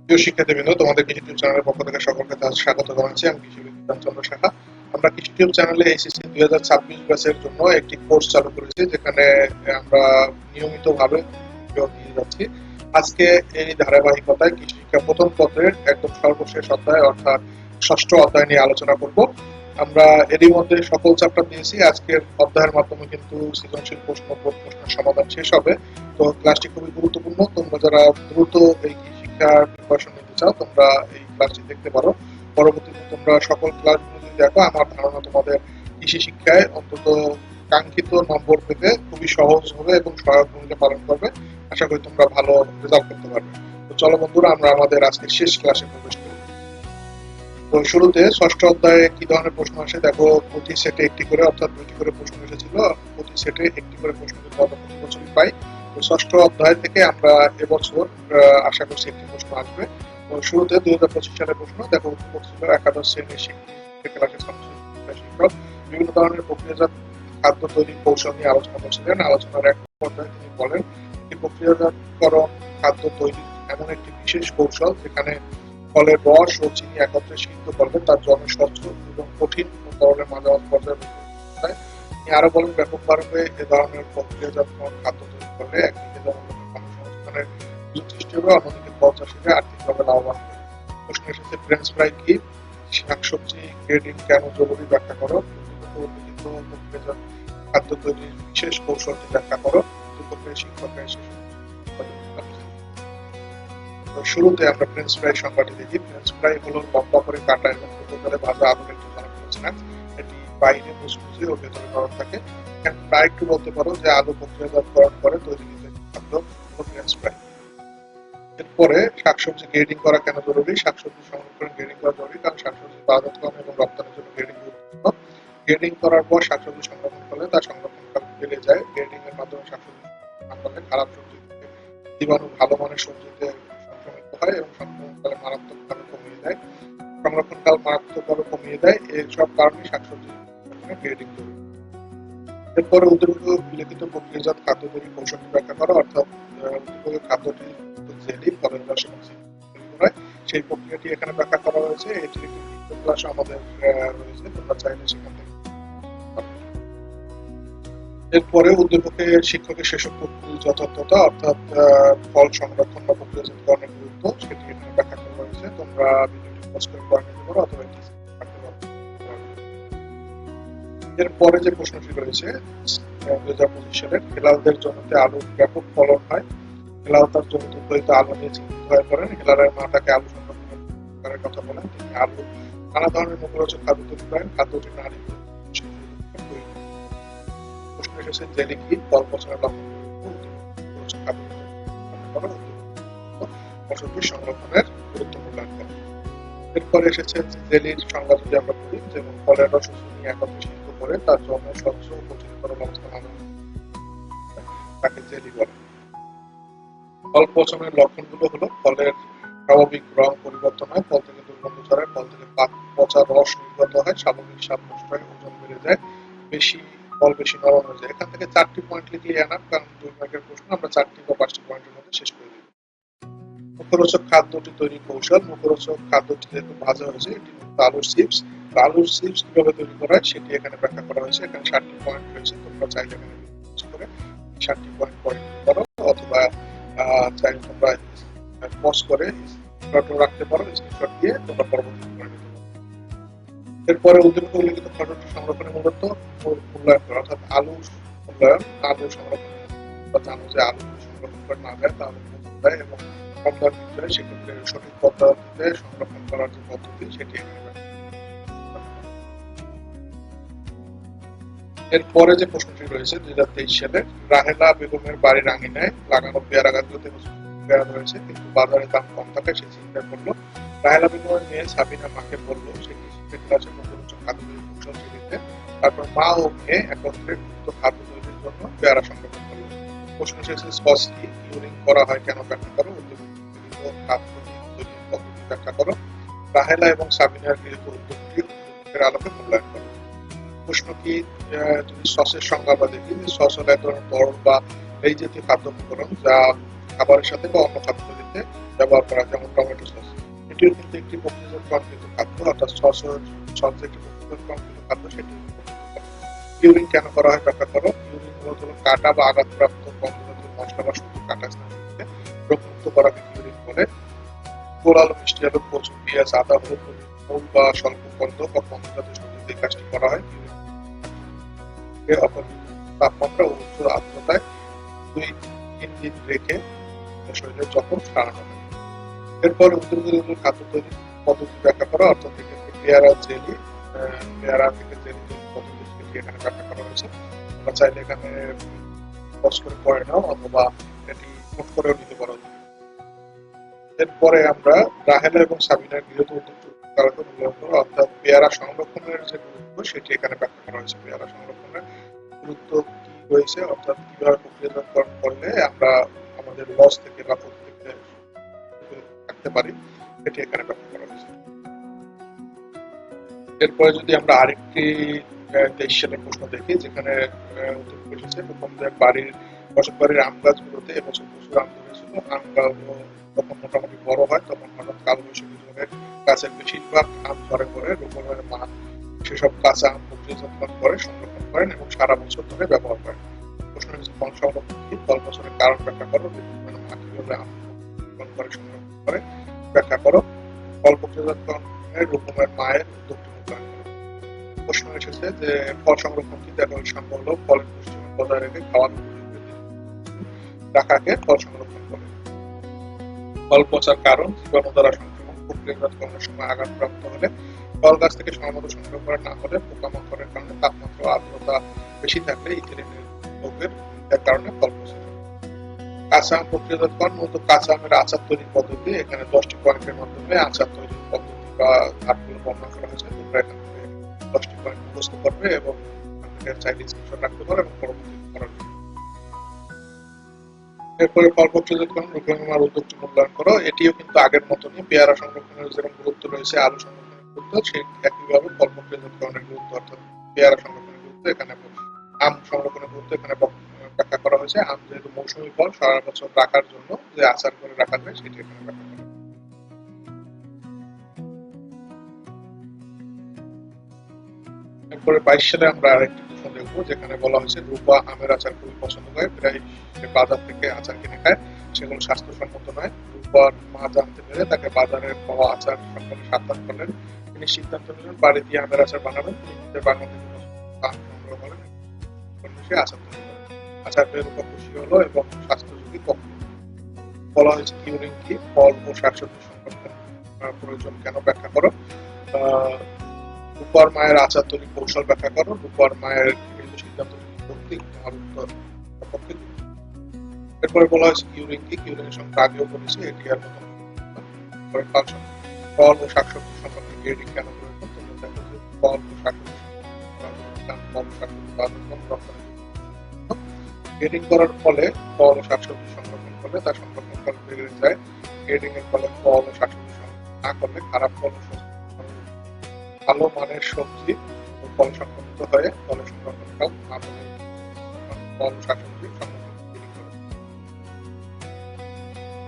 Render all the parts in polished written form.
প্রিয় শিক্ষার্থীবৃন্দ, তোমাদের কৃষি টিউব চ্যানেলের পক্ষ থেকে সকলকে স্বাগত জানাচ্ছি। আমি কৃষি বিজ্ঞান চন্দ্র শাখা। আমরা কৃষি টিউব চ্যানেলে এইচএসসি 2026 ব্যাচের জন্য একটি কোর্স চালু করেছি, যেখানে আমরা নিয়মিতভাবে ভিডিও দিয়ে যাচ্ছি। আজকে এই ধারাবাহিকতায় কৃষি শিক্ষা প্রথম পত্রের একদম সর্বশেষ অধ্যায় অর্থাৎ ষষ্ঠ অধ্যায় নিয়ে আলোচনা করব। আমরা এরই মধ্যে সকল চ্যাপ্টার দিয়েছি। আজকের অধ্যায়ের মাধ্যমে কিন্তু সৃজনশীল প্রশ্ন প্রশ্নের সমাধান শেষ হবে। তো ক্লাসটি খুবই গুরুত্বপূর্ণ। তোমরা যারা দ্রুত এই শিক্ষার প্রিপারেশন নিতে চাও, তোমরা এই ক্লাসটি দেখতে পারো। পরবর্তীতে তোমরা সকল ক্লাসগুলো যদি দেখো, আমার ধারণা তোমাদের কৃষি শিক্ষায় অন্তত কাঙ্ক্ষিত নম্বর পেতে খুবই সহজ হবে এবং সহায়ক ভূমিকা পালন করবে। আশা করি তোমরা ভালো রেজাল্ট করতে পারবে। তো চলো বন্ধুরা, আমরা আমাদের আজকের শেষ ক্লাসে প্রবেশ করি। তো শুরুতে ষষ্ঠ অধ্যায়ে কি ধরনের প্রশ্ন আসে দেখো। প্রতি সেটে একটি করে, অর্থাৎ 2টি করে প্রশ্ন এসেছিল। প্রতি সেটে একটি করে প্রশ্ন কিন্তু আমরা প্রতি বছরই পাই। তো ষষ্ঠ অধ্যায় থেকে আমরা এবছর আশা করছি একটি প্রশ্ন আসবে। তো শুরুতে 2025 সালের প্রশ্ন দেখো। উত্তর ছিল একাদশ শ্রেণীর শিক্ষক বিভিন্ন ধরনের প্রক্রিয়াজাত খাদ্য তৈরির কৌশল নিয়ে আলোচনা করছিলেন। আলোচনার এক পর্যায়ে তিনি বলেন, একটি প্রক্রিয়াজাতকরণ খাদ্য তৈরির এমন একটি বিশেষ কৌশল যেখানে ফলের রস ও চিনি একত্রে সিদ্ধ করলে তার জমে স্বচ্ছ এবং কঠিন ও তরলের মাঝামাঝি পর্যায়ে হয়। তিনি আরো বলেন, ব্যাপকভাবে এ ধরনের প্রক্রিয়াজাতকরণ খাদ্য তৈরি করলে একদিকে যেমন কর্মসংস্থানের সুযোগ সৃষ্টি হবে, অন্যদিকে ফল চাষিরা আর্থিকভাবে লাভবান হবে। প্রশ্ন এসেছে, ফ্রেঞ্চ ফ্রাই কি? শাকসবজি গ্রেডিং কেন জরুরি ব্যাখ্যা করো। উল্লিখিত প্রক্রিয়াজাত খাদ্য তৈরির বিশেষ কৌশলটি ব্যাখ্যা করো। শিক্ষকের শুরুতে আমরা ফ্রেঞ্চ ফ্রাই সংজ্ঞাটি দেখি। ফ্রেঞ্চ ফ্রাই হলো লম্বা করে কাটা এবং ছোট করে ভাজা আলুর একটি জনপ্রিয় স্ন্যাক্স। এটি বাইরে মুচমুচে ও ভেতরে নরম থাকে। এখানে প্রায় একটু বলতে পারো যে আলু প্রক্রিয়াজাতকরণ করে তৈরিকৃত খাদ্য হলো ফ্রেঞ্চ ফ্রাই। এরপরে শাকসবজি গ্রেডিং করা কেন জরুরি? শাকসবজি সংরক্ষণ গ্রেডিং করা জরুরি, কারণ শাকসবজি বাজারজাতকরণ এবং রপ্তানির জন্য গ্রেডিং গুরুত্বপূর্ণ। গ্রেডিং করার পর শাকসবজি সংরক্ষণ করলে তার সংরক্ষণকাল বেড়ে যায়। গ্রেডিং এর মাধ্যমে শাকসবজি না করলে খারাপ সবজি থেকে জীবাণু ভালো মানের সবজিতে সংক্রমিত হয় এবং সংক্রমণকালে মারাত্মকভাবে কমিয়ে দেয়। সংরক্ষণকাল মারাত্মকভাবে কমিয়ে দেয়। এইসব কারণে শাকসবজি গ্রেডিং জরুরি। এরপরে উল্লেখিত প্রক্রিয়াজাত খাদ্য তৈরি কৌশলটি ব্যাখ্যা করা, অর্থাৎ খাদ্যটি জেলি ফলের রস এবং তৈরি হয়, সেই প্রক্রিয়াটি এখানে ব্যাখ্যা করা হয়েছে। এটির একটি ভিডিও ক্লাস আমাদের রয়েছে, তোমরা চাইলে সেখান থেকে। এরপরে উদ্দীপকের শিক্ষকের সেসব যথার্থতা, অর্থাৎ ফল সংরক্ষণ বা প্রক্রিয়াজাতকরণের গুরুত্ব, সেটি এখানে ব্যাখ্যা করা হয়েছে। তোমরা ভিডিওটি পজ করে পড়ে নিতে পারো অথবা এটি এরপরে যে প্রশ্নটি রয়েছে 2025 সালের, হেলালদের জমিতে আলুর ব্যাপক ফলন হয়। হেলাল তার জমিতে উৎপাদিত আলু নিয়ে চিন্তিত হয়ে পড়েন। হেলালের মা তাকে আলু সংরক্ষণের কথা বলেন। তিনি আলু নানা ধরনের মুখরোচক খাদ্য তৈরি করেন। খাদ্যটি নারী প্রশ্ন এসেছে, জেলি কি? ফল পচনের লক্ষণ ফসলটি সংরক্ষণের গুরুত্ব মূল্যায়ন করে। এরপরে এসেছে জেলির সংজ্ঞা যদি আমরা বলি, যেমন ফলের রস নিয়ে একত্রে সিদ্ধ করে তার জন্য স্বচ্ছ কঠিন তরল অবস্থা তাকে জেলি বলে। ফল পচনের লক্ষণগুলো হলো, ফলের স্বাভাবিক রং পরিবর্তন হয়, ফল থেকে দুর্গন্ধ ছড়ায়, ফল থেকে পচা রস নির্গত হয়, স্বাভাবিক স্বাদ নষ্ট হয়, ওজন বেড়ে যায়, ফল বেশি নরম হয়ে যায়। এখান থেকে 4টি পয়েন্ট লিখলে আনার, কারণ 2 মার্কের প্রশ্ন আমরা 4টি বা 5টি পয়েন্টের মধ্যে শেষ করে দিই। মুখরোচক খাদ্যটি তৈরি কৌশল। মুখরোচক খাদ্যটি যেহেতু ভাজা হয়েছে, এটি আলুর চিপস। আলুর চিপস কিভাবে তৈরি করা হয় সেটি এখানে ব্যাখ্যা করা হয়েছে। এখানে 7টি পয়েন্ট রয়েছে, তোমরা চাইলে এখানে করে 7টি পয়েন্ট পড়ে নিতে পারো, অথবা চাইলে তোমরা পজ করে স্ক্রিনশটও রাখতে পারো। স্ক্রিনশট দিয়ে তোমরা পরবর্তী করে নিতে পারো। এরপরে উদ্দীপকে উল্লেখিত খাদ্যটি সংরক্ষণের মূল্যায়ন করা, অর্থাৎ আলু মূল্যায়ন। আলু সংরক্ষণ, জানো যে আলু সংরক্ষণ করে না যায় তাহলে দেয় এবং কম দাম বিক্রি হয়, সেক্ষেত্রে সঠিক পদ্ধতিতে সংরক্ষণ করার যে পদ্ধতি সেটি এখানে। এরপরে যে প্রশ্নটি রয়েছে 2023 সালে, রাহেলা বেগমের বাড়ির আঙিনায় লাগানো পেয়ারা গাছগুলোতে পেয়ারা ধরেছে, কিন্তু বাজারে দাম কম থাকায় সে চিন্তা করলো। রাহেলা বেগমের মেয়ে সাবিনা মাকে বললো সে কৃষি ক্লাসে মুখরোচক খাদ্য তৈরির কৌশল শিখিতে। তারপর মা ও মেয়ে একত্রে খাদ্য তৈরির জন্য পেয়ারা সংরক্ষণ করলো। প্রশ্ন এসেছে, সস কি? কিউরিং করা হয় কেন ব্যাখ্যা করো। খাদ্য তৈরির পদ্ধতি ব্যাখ্যা করো। রাহেলা এবং সাবিনার গৃহীত উদ্যোগটির আলোকে মূল্যায়ন করো। প্রশ্ন কি, যদি সসের সংজ্ঞা বা দেখি, সস হলো এক ধরনের তরল বা এই জাতীয় খাদ্য উপকরণ যা খাবারের সাথে বা অন্য খাদ্য তৈরিতে ব্যবহার করা, যেমন টমেটো সস। এটিও কিন্তু একটি প্রক্রিয়াজাতকৃত খাদ্য, অর্থাৎ সস একটি প্রক্রিয়াজাতকৃত খাদ্য, সেটি কিউরিং কেন করা হয় ব্যাখ্যা করো। কিউরিং মূলত হলো কাটা বা আঘাতপ্রাপ্ত গন্ধজাতীয় মশলা বা শুধু কাটা স্থানগুলিকে রোগমুক্ত করাকে কিউরিং বলে। গোল আলু, মিষ্টি আলু, কচু, পেঁয়াজ, আদা, হলুদ, মূল বা স্বল্প গন্ধ বা গন্ধজাতীয় সবজিতে এই কাজটি করা হয়। তাপমাত্রা ও উচ্চ আর্দ্রতায় 2-3 দিন রেখে শরীরের জখম সারানো হয়। এরপর উদ্ভিদ খাদ্য তৈরির পদ্ধতি ব্যাখ্যা করা, অর্থাৎ এক্ষেত্রে পেয়ারা থেকে জেলি তৈরির পদ্ধতি সেটি এখানে ব্যাখ্যা করা হয়েছে। আমরা চাইলে এখানে পজ করে নাও অথবা এটি নোট করেও নিতে পারো। এরপরে আমরা রাহেলা এবং সাবিনার গৃহীত উদ্যোগ মূল্যায়ন করো, অর্থাৎ পেয়ারা সংরক্ষণের যে গুরুত্ব সেটি এখানে ব্যাখ্যা করা হয়েছে। পেয়ারা সংরক্ষণের গুরুত্ব কি রয়েছে, অর্থাৎ কিভাবে প্রক্রিয়াজাতকরণ করলে আমরা আমাদের লস থেকে বা ক্ষতি থেকে থাকতে পারি, এটি এখানে ব্যাখ্যা করা হয়েছে। এরপরে যদি আমরা আরেকটি 23 সালের প্রশ্ন দেখি, যেখানে উত্তর এসেছে বসত বাড়ির আম গাছগুলোতে এবছর প্রচুর আম ধরেছিল। আমগুলো যখন মোটামুটি বড় হয় তখন হঠাৎ কালবৈশাখী ঝড়ে গাছের বেশিরভাগ আম ঝরে পড়ে। রোপণের মা সেসব কাঁচা আম প্রক্রিয়াজাতকরণ করে সংরক্ষণ করেন এবং সারা বছর ধরে ব্যবহার করেন। প্রশ্ন হচ্ছে ফল সংরক্ষণ কি, ফল বছরের কারণ ব্যাখ্যা করো। মা কিভাবে আম সংরক্ষণ করে ব্যাখ্যা করো। ফল প্রক্রিয়াজাতকরণের রোপণের মায়ের উদ্যোগটি মূল্যায়ন করো। প্রশ্ন এসেছে যে ফল সংরক্ষণ কি, দেখো সম্ভব হলো ফলের পুষ্টিমান বজায় রেখে খাওয়ার রাখাকে ফল সংরক্ষণ করে। ফল পচার কারণ, জীবাণু দ্বারা সংক্রমণ, প্রক্রিয়াজাতকরণের সময় আঘাতপ্রাপ্ত হলে, ফল গাছ থেকে সময়মতো সংগ্রহ করা না হলে, পোকামাকড়ের কারণে, তাপমাত্রা ও আর্দ্রতা বেশি থাকলে, ইথিলিনের রোগের কারণে ফল পচে যায়। কাঁচা আম প্রক্রিয়াজাতকরণ মূলত কাঁচা আমের আচার তৈরির পদ্ধতি। এখানে 10টি পয়েন্টের মাধ্যমে আচার তৈরির পদ্ধতি বা ধাপগুলো বর্ণনা করা হয়েছে। তোমরা এখান থেকে 10টি পয়েন্ট মুখস্থ করবে এবং চাইলে স্ক্রিনশট রাখতে পারো এবং পরবর্তীতে করার জন্য। এরপরে ফল প্রক্রিয়াজাতকরণ রোপণের উদ্যোগটি মূল্যায়ন করো। এটিও কিন্তু আগের মতনই, পেয়ারা সংরক্ষণের যেরকম গুরুত্ব রয়েছে, আলু সংরক্ষণের গুরুত্ব, সেই একইভাবে ফল প্রক্রিয়াজাতকরণের গুরুত্ব, অর্থাৎ পেয়ারা সংরক্ষণের গুরুত্ব এখানে, আম সংরক্ষণের গুরুত্ব এখানে ব্যাখ্যা করা হয়েছে। আম যেহেতু মৌসুমী ফল, সারা বছর রাখার জন্য যে আচার করে রাখা যায় সেটি এখানে ব্যাখ্যা করা। এরপরে 22 সালে আমরা আরেকটি প্রশ্ন দেখবো, যেখানে বলা হয়েছে রূপা আমের আচার খুবই পছন্দ করে, প্রায় বাজার থেকে আচার কিনে খায়, সেগুলো স্বাস্থ্যসম্মত নয়। রূপার মা জানতে পেরে তাকে বাজারে পাওয়া আচার সম্পর্কে সাবধান করলেন। তিনি সিদ্ধান্ত নিলেন বাড়ি দিয়ে আমের আচার বানাবেন। তিনি নিজের বাগান থেকে আম সংগ্রহ করেন, আচার তৈরি করেন। আচার পেয়ে রূপা খুশি হলো এবং স্বাস্থ্য ঝুঁকি কম। বলা হয়েছে কিউরিং কি, ফল ও শাকসবজি সংরক্ষণ প্রয়োজন কেন ব্যাখ্যা করো। রূপার মায়ের আচার তৈরির কৌশল ব্যাখ্যা করো। রূপার মায়ের সিদ্ধান্ত পক্ষে। এরপরে বলা হয়েছে কিউরিং কি, কিউরিং এর সঙ্গে আগেও বলেছি, এটি আর নতুন ফল ও শাকসবজি সংরক্ষণ কিউরিং কেন প্রয়োজন। তোমরা দেখো যে ফল ও শাকসবজি গ্রেডিং করার ফলে ফল ও শাকসবজি সংরক্ষণ করলে তার সংরক্ষণ ফল বেড়ে যায়। গ্রেডিং এর ফলে ফল ও শাকসবজি সংরক্ষণ না করলে খারাপ ফল ও ভালো মানের সবজি ও ফল সংরক্ষিত হয়ে ফলের সংরক্ষণকাল ভালো ফল শাকসবজি সংরক্ষণ করে।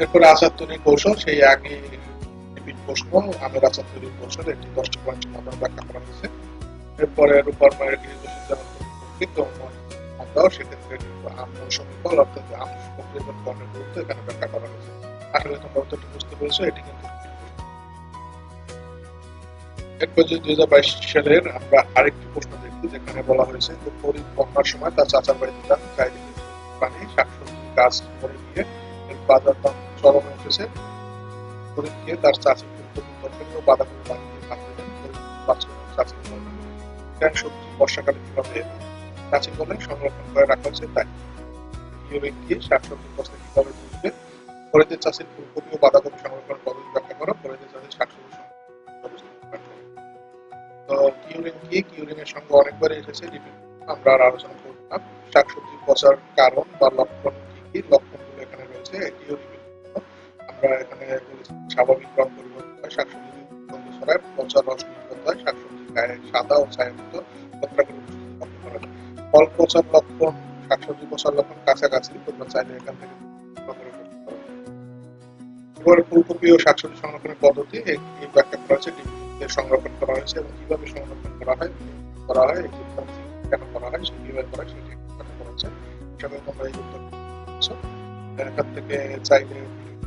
এরপরে আচার তৈরির কৌশল, সেই একই প্রশ্ন, আমের আচার তৈরির কৌশল, একটি 10টি পয়েন্টের মাধ্যমে ব্যাখ্যা করা হয়েছে। এরপরে রূপার মায়ের গৃহীত সিদ্ধান্ত আমরাও সেক্ষেত্রে আম মৌসুমী ফল, অর্থাৎ আম প্রক্রিয়াজাতকরণের গুরুত্ব এখানে ব্যাখ্যা করা হয়েছে। আসলে তোমরা উত্তরটি বুঝতে পেরেছো, এটি কিন্তু। এরপর যে 2022 সালের আমরা আরেকটি প্রশ্ন দেখি, যেখানে বলা হয়েছে যে ফরিদ বন্যার সময় তার চাচার বাড়িতে যান, চারিদিকে পানি, শাকসবজি গাছ মরে গিয়ে বাজার দাম চরমে উঠেছে। ফরিদ গিয়ে তার চাচি তরকারি ও বাঁধাকপি পানি দিয়ে ভাত দিলেন। চাচি বললেন কেন সবজি বর্ষাকালে কিভাবে, চাচি বলেন সংরক্ষণ করে রাখা হয়েছে তাই। গিয়ে শাকসবজির বস্তা কিভাবে তুলবে। ফরিদের চাষির ফুলকপি ও বাঁধাকপি সংরক্ষণ পদ্ধতি ব্যাখ্যা করা। ফরিদের চাষির শাকসবজি কিউরিং কি, কিউরিং এর সঙ্গে অনেকবারই এসেছে, আমরা আর আলোচনা করব না। শাকসবজি পচার কারণ বা লক্ষণ কি কি, লক্ষণগুলো এখানে রয়েছে, এটিও আমরা এখানে বলেছি স্বাভাবিক রং পরিবর্তন হয়, শাকসবজি গন্ধ ছড়ায়, পচা রস নির্গত হয়, শাকসবজি গায়ে সাদা ও ছায়াযুক্ত পত্রাগুলো লক্ষ্য করা যায়। ফল পচার লক্ষণ, শাকসবজি পচার লক্ষণ কাছাকাছি, তোমরা চাইলে এখান থেকে এবার ফুলকপি ও শাকসবজি সংরক্ষণের পদ্ধতি এই ব্যাখ্যা করা হয়েছে, ডিব্বিতে সংরক্ষণ করা হয়েছে এবং কিভাবে সংরক্ষণ করা হয় কেন করা হয় সেটি কিভাবে করা হয় সেটি ব্যাখ্যা করা হয়েছে। আশা করি তোমরা এই উত্তর পেয়েছো। এখান থেকে চাইলে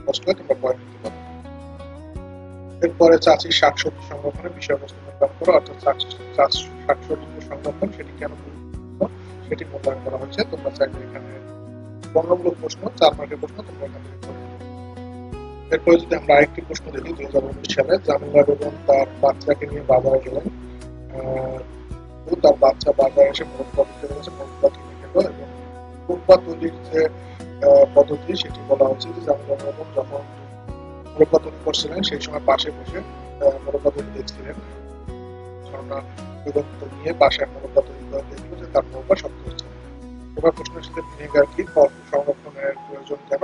কষ্ট হয় তোমরা পয়েন্ট দিতে পারো। এরপরে চাষি শাকসবজি সংরক্ষণের বিষয়বস্তু মূল্যায়ন করো, অর্থাৎ শাকসবজি সংরক্ষণ সেটি কেন গুরুত্বপূর্ণ সেটি মূল্যায়ন করা হয়েছে। তোমরা চাইলে এখানে বর্ণমূলক প্রশ্ন, 4 মার্কের প্রশ্ন তোমরা এখান থেকে করো। এরপরে যদি আমরা আরেকটি প্রশ্ন দেখি, 2019 সালে জামিলা বেগম তার বাচ্চাকে নিয়ে বাজারে গেলেন, তার বাচ্চা বাজারে এসে মোরব্বা দিতে গেছে, মোরব্বা কিনে খেল এবং মোরব্বা তৈরির যে পদ্ধতি সেটি বলা হচ্ছে যে জামিলা বেগম যখন মোরব্বা তৈরি করছিলেন সেই সময় পাশে বসে মোরব্বা তৈরি দেখছিলেন। ঝর্ণা বেগম নিয়ে পাশে মোরব্বা তৈরি করে দেখলো যে তার মোরব্বা শক্ত হচ্ছে। এবার প্রশ্নের সাথে ভিনেগার কি, ফল সংরক্ষণের প্রয়োজন কেন,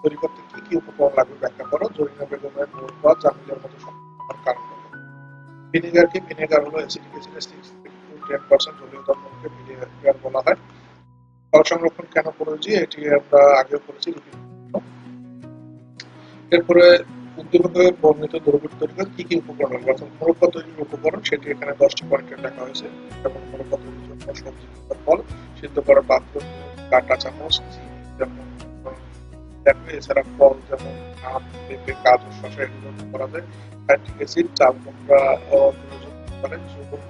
তৈরি করতে কি কি উপকরণ লাগবে ব্যাখ্যা করো, জরিনা বেগমের মোরব্বা জামিলার মতো সংরক্ষণের কারণ বলো। ভিনেগার কি, ভিনেগার হলো অ্যাসিডিক অ্যাসিডের 6-10% জলীয় দ্রবণকে ভিনেগার বলা হয়। ফল সংরক্ষণ কেন প্রয়োজন এটি আমরা আগেও করেছি। এরপরে উদ্দীপকের বর্ণিত দ্রব্য তৈরি করতে কি কি উপকরণ লাগবে, অর্থাৎ মোরব্বা তৈরির উপকরণ সেটি এখানে 10টি পয়েন্টে লেখা হয়েছে। যেমন মোরব্বা তৈরির জন্য সবজি কিংবা ফল, সিদ্ধ করার পাত্র, কাঁটা চামচ, যেমন এছাড়া ফল যেমন আম, পেঁপে, গাজর, শসা এগুলো করা যায়। ফ্যাটিক অ্যাসিড, চাল কুমড়া প্রয়োজন করে, চুন,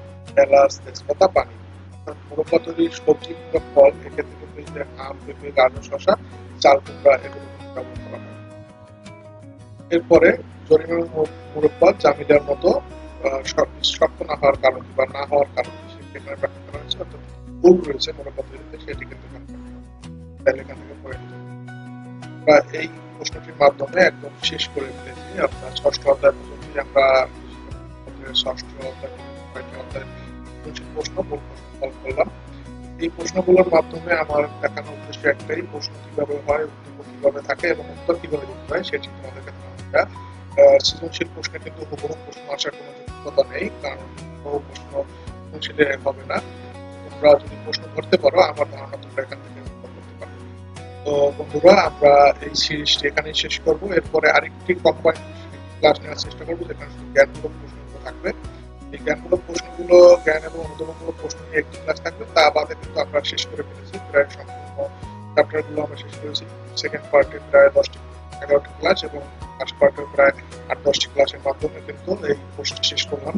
এলাচ, তেজপাতা, পানি। অর্থাৎ মোরব্বা তৈরির সবজি কিংবা ফল এক্ষেত্রে কিন্তু এই যে আম, পেঁপে, গাজর, শসা, চাল কুমড়া এগুলো ব্যবহার করা হয়। এরপরে জরিমার মোরব্বা জামিলার মতো শক্ত না হওয়ার কারণ বা না হওয়ার কারণ সেখানে ব্যাখ্যা করা হয়েছে, অর্থাৎ ভুল রয়েছে মোরব্বা তৈরিতে সেটি কিন্তু তাহলে এখান থেকে পড়ে নিতে আমরা এই প্রশ্নটির মাধ্যমে একদম শেষ করে ফেলেছি। আপনার 6ষ্ঠ অধ্যায় পর্যন্ত আমরা 6ষ্ঠ অধ্যায় প্রশ্ন সলভ করলাম। এই প্রশ্নগুলোর মাধ্যমে আমার দেখানোর উদ্দেশ্য একটাই, প্রশ্ন কিভাবে হয়, উত্তর কিভাবে থাকে এবং উত্তর কিভাবে দিতে হয় সেটি তোমাদের কাছে। সৃজনশীল প্রশ্নে কিন্তু হুবহু প্রশ্ন আসার কোনো যোগ্যতা নেই, কারণ হুবহু প্রশ্ন সৃজনশীলে হবে না। তোমরা যদি প্রশ্ন ধরতে পারো আমার ধারণা তোমরা এখান থেকে করতে পারো। তো বন্ধুরা আমরা এই সিরিজটি এখানেই শেষ করব। এরপরে আরেকটি কম্বাইন্ড ক্লাস নেওয়ার চেষ্টা করবো যেখানে শুধু জ্ঞানমূলক প্রশ্নগুলো থাকবে। এই জ্ঞানমূলক প্রশ্নগুলো, জ্ঞান এবং অনুধাবনমূলক প্রশ্ন নিয়ে একটি ক্লাস থাকবে। তা বাদে কিন্তু আমরা শেষ করে ফেলেছি, প্রায় সম্পূর্ণ চ্যাপ্টারগুলো আমরা শেষ করেছি। সেকেন্ড পার্টে প্রায় 10-11টি ক্লাস এবং ফার্স্ট পার্টের প্রায় 8-10টি ক্লাসের মাধ্যমে কিন্তু এই কোর্সটি শেষ করলাম।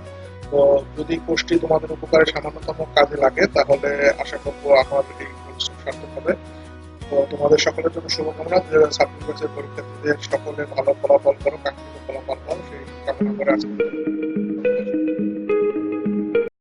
তো যদি কোর্সটি তোমাদের উপকারে সামান্যতম কাজে লাগে তাহলে আশা করবো আমার এই কোর্স সার্থক হবে। তো তোমাদের সকলের জন্য শুভকামনা। 2026 বছরের পরীক্ষার্থীদের সকলে ভালো ফলাফল করো, কাঙ্ক্ষিত ফলাফল পাও সেই কামনা করে আজকে